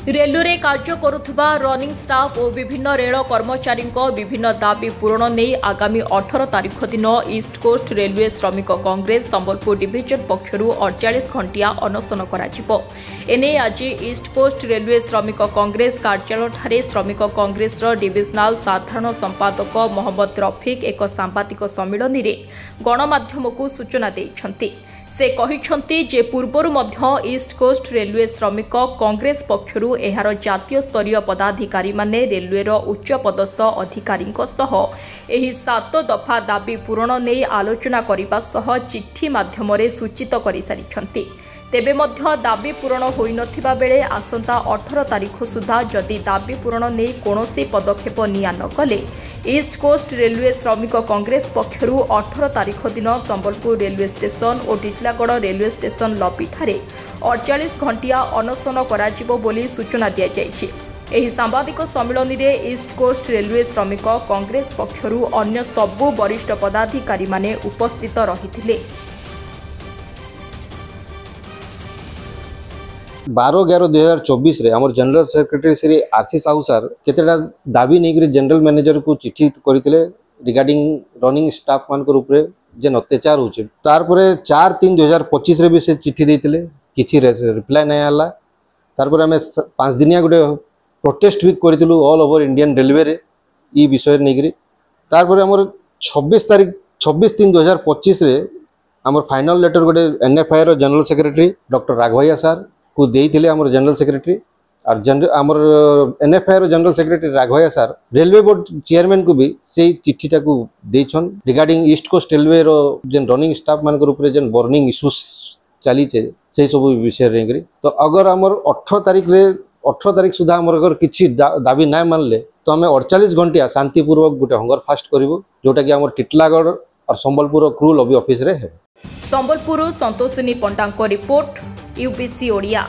Railway कार्य करुवा running staff और विभिन्न रेल कर्मचारी विभिन्न दाबी पूरण नहीं आगामी 18 तारिख दिन ईस्ट कोस्ट रेलवे श्रमिक कांग्रेस संबलपुर डिविजन पक्षर 48 घंटिया अनशन एने आज ईस्ट कोस्ट रेलवे श्रमिक कांग्रेस कार्यालय श्रमिक कांग्रेस डिविजनाल साधारण संपादक मोहम्मद रफिक एक सांबादिक सम्मिलन में गणमाध्यम को सूचना देइछन्ति। से कहिछन्ति जे पूर्वरु मध्य ईस्ट कोस्ट रेलवे श्रमिक कांग्रेस पक्षर एहार जातीय स्तरीय पदाधिकारी माने रेलवे उच्च पदस्थ अधिकारी एही 7 दफा दाबी पूरण नहीं आलोचना करने सह चिट्ठी माध्यम सूचित कर सारी तेबे मध्य दाबी पूरण होई नथिबा बेले आसंता 18 तारिख सुधा जदि दाबी पूरण नहीं कोनोसी पदक्षेप निया न कले ईस्ट कोस्ट रेलवे श्रमिक कांग्रेस पक्षर 18 तारिख दिन संबलपुर रेलवे स्टेशन और टिटलागढ़ रेलवे स्टेशन लबी ठारे 48 घंटिया अनशन कराजिबो बोली सूचना दिया जायछि। एही सांबादिक सम्मेलन में ईस्ट कोस्ट रेलवे श्रमिक कांग्रेस पक्षर अन्य सबु वरिष्ठ पदाधिकारी माने उपस्थित रहिथिले। 12/11/2024 आम general secretary Shri RC Sahu sir केतेटा दाबी नहीं जनरल मैनेजर को चिट्ठी करते रिगार्डिंग रनिंग स्टाफ मान जेन अत्याचार होचे तार परे 4/3/2025 भी से चिट्ठी देते किसी रिप्लाई नहीं आला। तार परे आम 5 दिनिया गोटे प्रोटेस्ट भी करूँ ऑल ओवर इंडियन रेलवे रे ई विषय नहीं। तार परे आमर 26/3/2025 आमर फाइनल लेटर गोटे एनएफआई रो general secretary doctor Raghavaiah sir को देइथिले आमर जनरल सेक्रेटरी और आमर एनएफआई रो general secretary Raghavaiah sir railway board chairman को भी से चिट्ठीटा को देछन रिगार्डिंग ईस्ट कोस्ट रेलवे रो जेन रनिंग स्टाफ मान जेन बर्निंग इश्यूज चली से सब विषय रे। तो अगर आमर 18 तारिख सुधा आमर अगर किसी दाबी ना मानले तो आम 48 घंटिया शांतिपूर्वक गोटे हंगर फास्ट करूँ जोटा कि आमर टिटलागढ़ और संबलपुर क्रू लॉबी ऑफिस रे है। संबलपुर संतोषिनी पंडा रिपोर्ट यूबीसी ओडिया।